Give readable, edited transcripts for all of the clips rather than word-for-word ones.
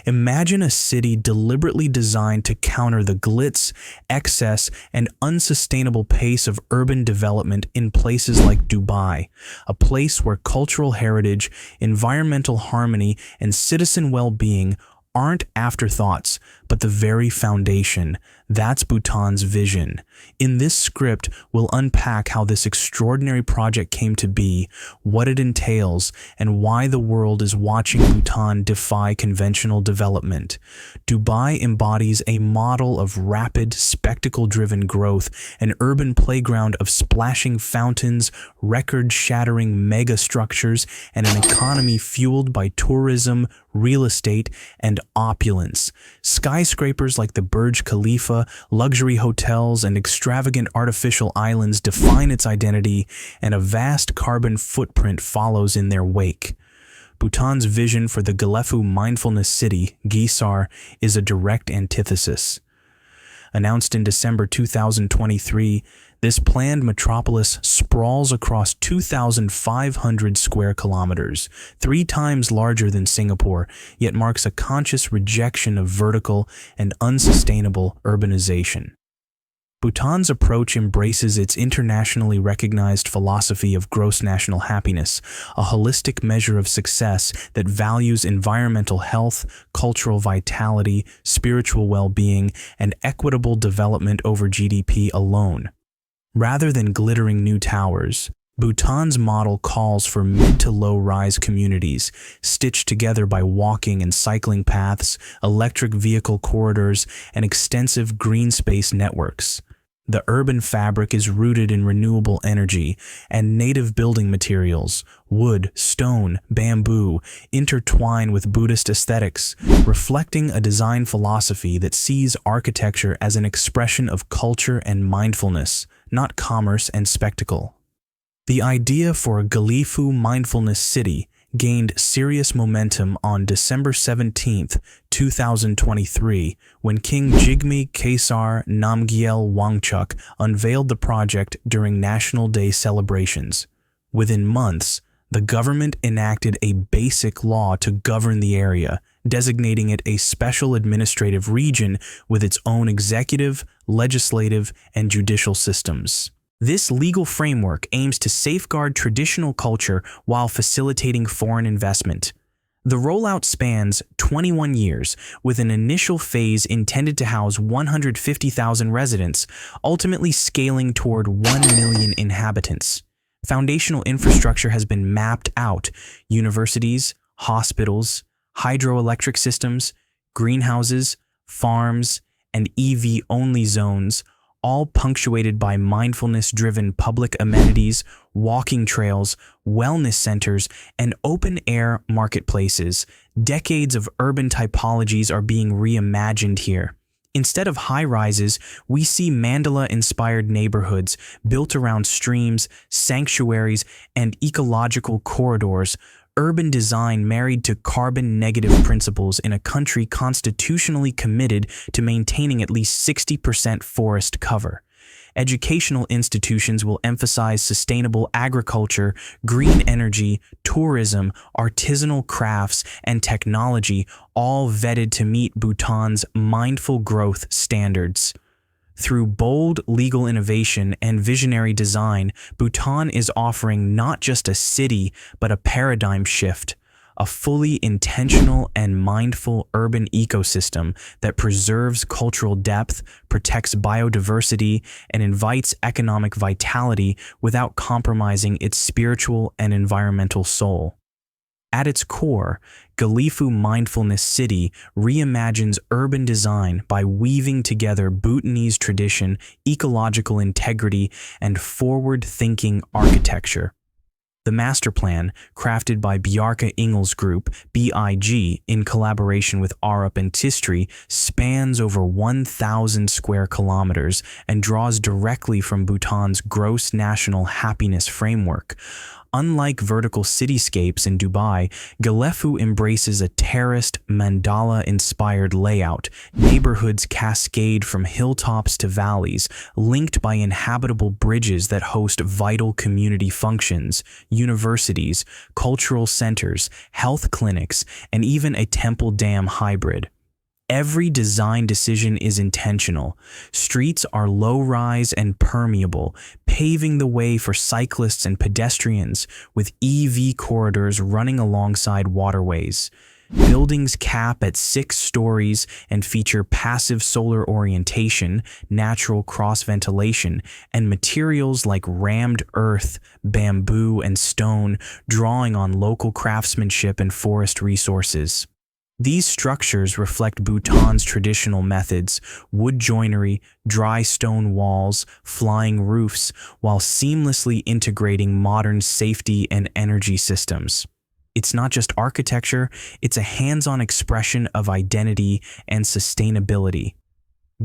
Imagine a city deliberately designed to counter the glitz, excess, and unsustainable pace of urban development in places like Dubai, a place where cultural heritage, environmental harmony, and citizen well-being aren't afterthoughts, but the very foundation. That's Bhutan's vision. In this script, we'll unpack how this extraordinary project came to be, what it entails, and why the world is watching Bhutan defy conventional development. Dubai embodies a model of rapid, spectacle-driven growth, an urban playground of splashing fountains, record-shattering megastructures, and an economy fueled by tourism, real estate, and opulence. Skyscrapers like the Burj Khalifa, luxury hotels, and extravagant artificial islands define its identity, and a vast carbon footprint follows in their wake. Bhutan's vision for the Gelephu Mindfulness City, GISAR, is a direct antithesis. Announced in December 2023, this planned metropolis sprawls across 2,500 square kilometers, 3 times larger than Singapore, yet marks a conscious rejection of vertical and unsustainable urbanization. Bhutan's approach embraces its internationally recognized philosophy of gross national happiness, a holistic measure of success that values environmental health, cultural vitality, spiritual well-being, and equitable development over GDP alone. Rather than glittering new towers, Bhutan's model calls for mid to low-rise communities, stitched together by walking and cycling paths, electric vehicle corridors, and extensive green space networks. The urban fabric is rooted in renewable energy and native building materials. Wood, stone, bamboo intertwine with Buddhist aesthetics, reflecting a design philosophy that sees architecture as an expression of culture and mindfulness, not commerce and spectacle. The idea for a Gelephu Mindfulness City gained serious momentum on December 17, 2023, when King Jigme Khaesar Namgyel Wangchuck unveiled the project during National Day celebrations. Within months, the government enacted a basic law to govern the area, designating it a special administrative region with its own executive, legislative, and judicial systems. This legal framework aims to safeguard traditional culture while facilitating foreign investment. The rollout spans 21 years, with an initial phase intended to house 150,000 residents, ultimately scaling toward 1 million inhabitants. Foundational infrastructure has been mapped out: universities, hospitals, hydroelectric systems, greenhouses, farms, and EV-only zones, all punctuated by mindfulness-driven public amenities, walking trails, wellness centers, and open-air marketplaces. Decades of urban typologies are being reimagined here. Instead of high-rises, we see mandala-inspired neighborhoods built around streams, sanctuaries, and ecological corridors, urban design married to carbon-negative principles in a country constitutionally committed to maintaining at least 60% forest cover. Educational institutions will emphasize sustainable agriculture, green energy, tourism, artisanal crafts, and technology, all vetted to meet Bhutan's mindful growth standards. Through bold legal innovation and visionary design, Bhutan is offering not just a city, but a paradigm shift, a fully intentional and mindful urban ecosystem that preserves cultural depth, protects biodiversity, and invites economic vitality without compromising its spiritual and environmental soul. At its core, Gelephu Mindfulness City reimagines urban design by weaving together Bhutanese tradition, ecological integrity, and forward-thinking architecture. The master plan, crafted by Bjarke Ingels Group, BIG, in collaboration with Arup and Tistri, spans over 1,000 square kilometers and draws directly from Bhutan's gross national happiness framework. Unlike vertical cityscapes in Dubai, Gelephu embraces a terraced, mandala-inspired layout. Neighborhoods cascade from hilltops to valleys, linked by inhabitable bridges that host vital community functions, universities, cultural centers, health clinics, and even a temple dam hybrid. Every design decision is intentional. Streets are low-rise and permeable, paving the way for cyclists and pedestrians, with EV corridors running alongside waterways. Buildings cap at 6 stories and feature passive solar orientation, natural cross-ventilation, and materials like rammed earth, bamboo, and stone, drawing on local craftsmanship and forest resources. These structures reflect Bhutan's traditional methods: wood joinery, dry stone walls, flying roofs, while seamlessly integrating modern safety and energy systems. It's not just architecture, it's a hands-on expression of identity and sustainability.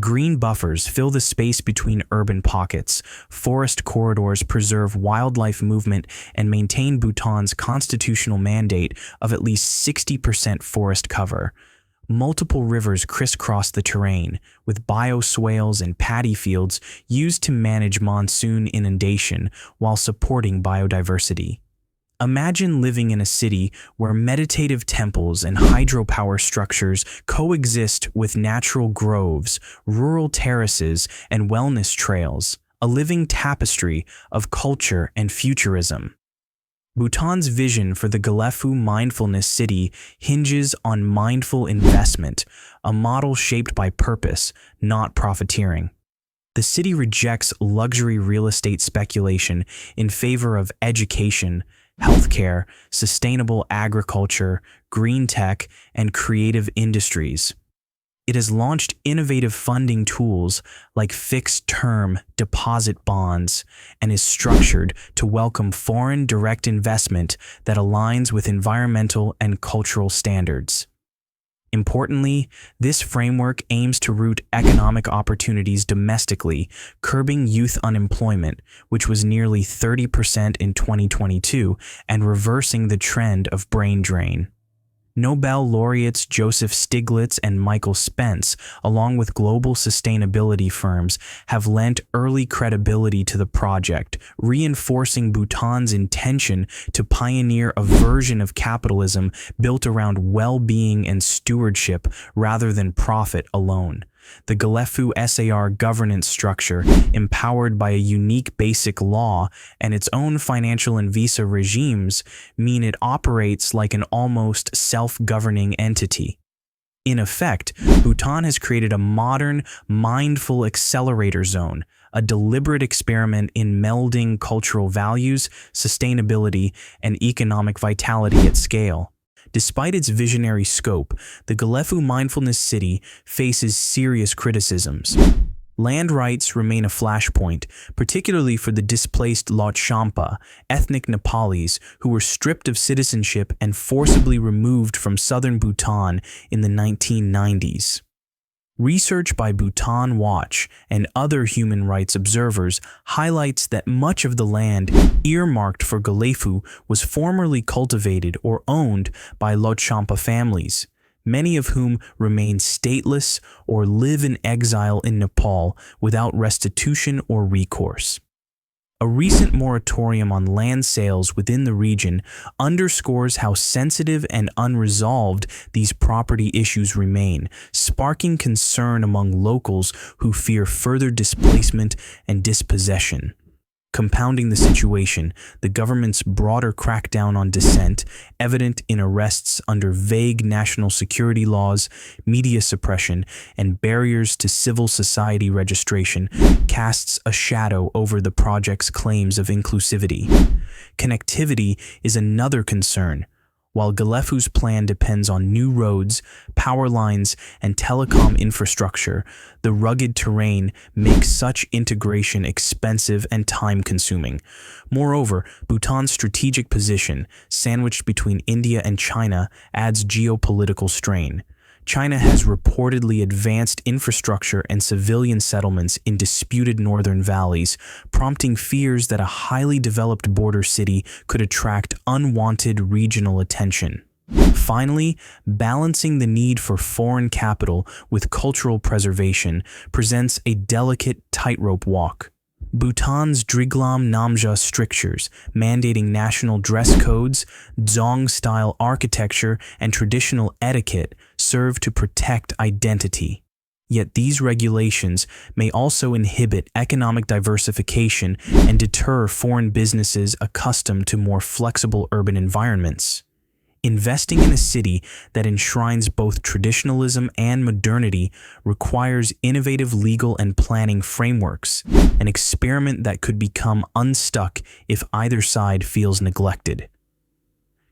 Green buffers fill the space between urban pockets. Forest corridors preserve wildlife movement and maintain Bhutan's constitutional mandate of at least 60% forest cover. Multiple rivers crisscross the terrain, with bioswales and paddy fields used to manage monsoon inundation while supporting biodiversity. Imagine living in a city where meditative temples and hydropower structures coexist with natural groves, rural terraces, and wellness trails, a living tapestry of culture and futurism. Bhutan's vision for the Gelephu Mindfulness City hinges on mindful investment, a model shaped by purpose, not profiteering. The city rejects luxury real estate speculation in favor of education, healthcare, sustainable agriculture, green tech, and creative industries. It has launched innovative funding tools like fixed-term deposit bonds and is structured to welcome foreign direct investment that aligns with environmental and cultural standards. Importantly, this framework aims to root economic opportunities domestically, curbing youth unemployment, which was nearly 30% in 2022, and reversing the trend of brain drain. Nobel laureates Joseph Stiglitz and Michael Spence, along with global sustainability firms, have lent early credibility to the project, reinforcing Bhutan's intention to pioneer a version of capitalism built around well-being and stewardship rather than profit alone. The Gelephu SAR governance structure, empowered by a unique basic law and its own financial and visa regimes, mean it operates like an almost self-governing entity. In effect, Bhutan has created a modern, mindful accelerator zone, a deliberate experiment in melding cultural values, sustainability, and economic vitality at scale. Despite its visionary scope, the Gelephu Mindfulness City faces serious criticisms. Land rights remain a flashpoint, particularly for the displaced Lhotshampa, ethnic Nepalis who were stripped of citizenship and forcibly removed from southern Bhutan in the 1990s. Research by Bhutan Watch and other human rights observers highlights that much of the land earmarked for Gelephu was formerly cultivated or owned by Lhotshampa families, many of whom remain stateless or live in exile in Nepal without restitution or recourse. A recent moratorium on land sales within the region underscores how sensitive and unresolved these property issues remain, sparking concern among locals who fear further displacement and dispossession. Compounding the situation, the government's broader crackdown on dissent, evident in arrests under vague national security laws, media suppression, and barriers to civil society registration, casts a shadow over the project's claims of inclusivity. Connectivity is another concern. While Gelephu's plan depends on new roads, power lines, and telecom infrastructure, the rugged terrain makes such integration expensive and time-consuming. Moreover, Bhutan's strategic position, sandwiched between India and China, adds geopolitical strain. China has reportedly advanced infrastructure and civilian settlements in disputed northern valleys, prompting fears that a highly developed border city could attract unwanted regional attention. Finally, balancing the need for foreign capital with cultural preservation presents a delicate tightrope walk. Bhutan's Driglam Namja strictures, mandating national dress codes, Dzong-style architecture, and traditional etiquette serve to protect identity. Yet these regulations may also inhibit economic diversification and deter foreign businesses accustomed to more flexible urban environments. Investing in a city that enshrines both traditionalism and modernity requires innovative legal and planning frameworks, an experiment that could become unstuck if either side feels neglected.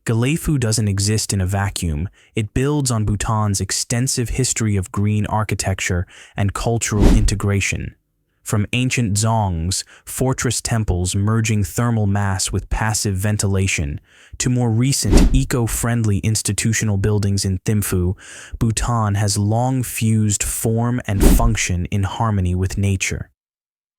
Gelephu doesn't exist in a vacuum. It builds on Bhutan's extensive history of green architecture and cultural integration. From ancient dzongs, fortress temples merging thermal mass with passive ventilation, to more recent eco-friendly institutional buildings in Thimphu, Bhutan has long fused form and function in harmony with nature.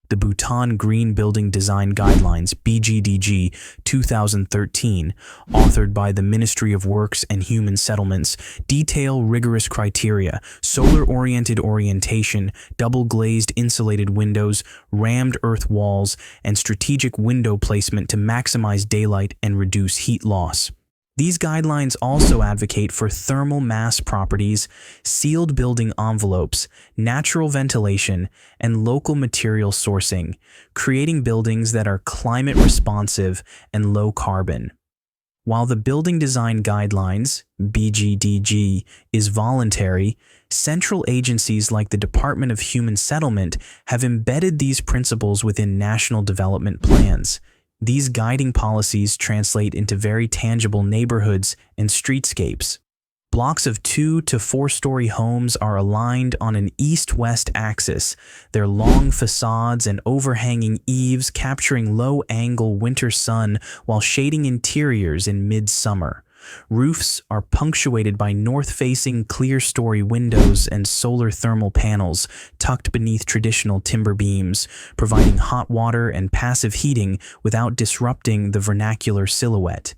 The Bhutan Green Building Design Guidelines (BGDG) 2013, authored by the Ministry of Works and Human Settlements, detail rigorous criteria: solar-oriented orientation, double-glazed insulated windows, rammed earth walls, and strategic window placement to maximize daylight and reduce heat loss. These guidelines also advocate for thermal mass properties, sealed building envelopes, natural ventilation, and local material sourcing, creating buildings that are climate responsive and low carbon. While the Building Design Guidelines (BGDG) is voluntary, central agencies like the Department of Human Settlement have embedded these principles within national development plans. These guiding policies translate into very tangible neighborhoods and streetscapes. Blocks of 2 to 4-story homes are aligned on an east-west axis, their long facades and overhanging eaves capturing low-angle winter sun while shading interiors in mid-summer. Roofs are punctuated by north-facing clear-story windows and solar thermal panels tucked beneath traditional timber beams, providing hot water and passive heating without disrupting the vernacular silhouette.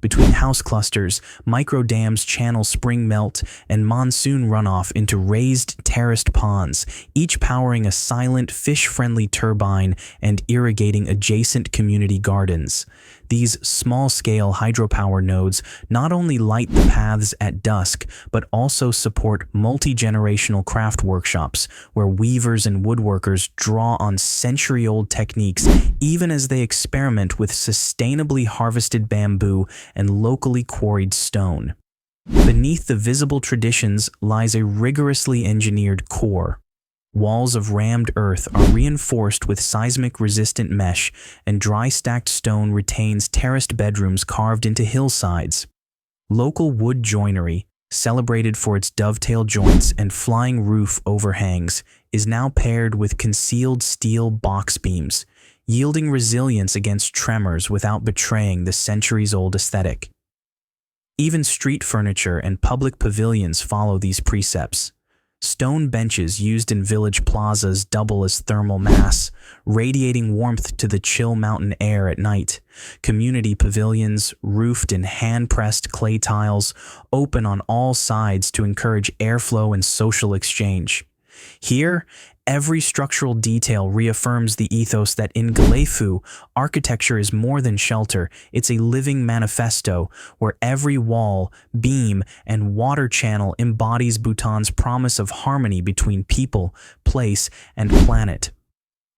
Between house clusters, micro-dams channel spring melt and monsoon runoff into raised terraced ponds, each powering a silent, fish-friendly turbine and irrigating adjacent community gardens. These small-scale hydropower nodes not only light the paths at dusk, but also support multi-generational craft workshops where weavers and woodworkers draw on century-old techniques even as they experiment with sustainably harvested bamboo and locally quarried stone. Beneath the visible traditions lies a rigorously engineered core. Walls of rammed earth are reinforced with seismic-resistant mesh, and dry-stacked stone retains terraced bedrooms carved into hillsides. Local wood joinery, celebrated for its dovetail joints and flying roof overhangs, is now paired with concealed steel box beams, yielding resilience against tremors without betraying the centuries-old aesthetic. Even street furniture and public pavilions follow these precepts. Stone benches used in village plazas double as thermal mass, radiating warmth to the chill mountain air at night. Community pavilions, roofed in hand-pressed clay tiles, open on all sides to encourage airflow and social exchange. Here, every structural detail reaffirms the ethos that in Gelephu, architecture is more than shelter. It's a living manifesto where every wall, beam, and water channel embodies Bhutan's promise of harmony between people, place, and planet.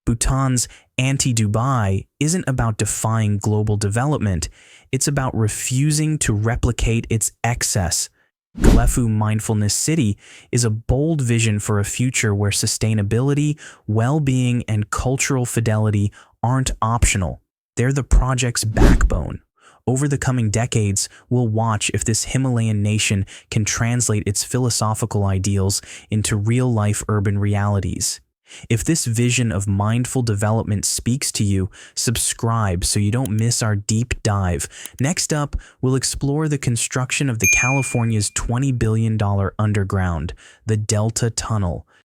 Bhutan's anti-Dubai isn't about defying global development. It's about refusing to replicate its excess. Gelephu Mindfulness City is a bold vision for a future where sustainability, well-being, and cultural fidelity aren't optional. They're the project's backbone. Over the coming decades, we'll watch if this Himalayan nation can translate its philosophical ideals into real-life urban realities. If this vision of mindful development speaks to you, subscribe so you don't miss our deep dive. Next up, we'll explore the construction of the California's $20 billion underground, the Delta Tunnel.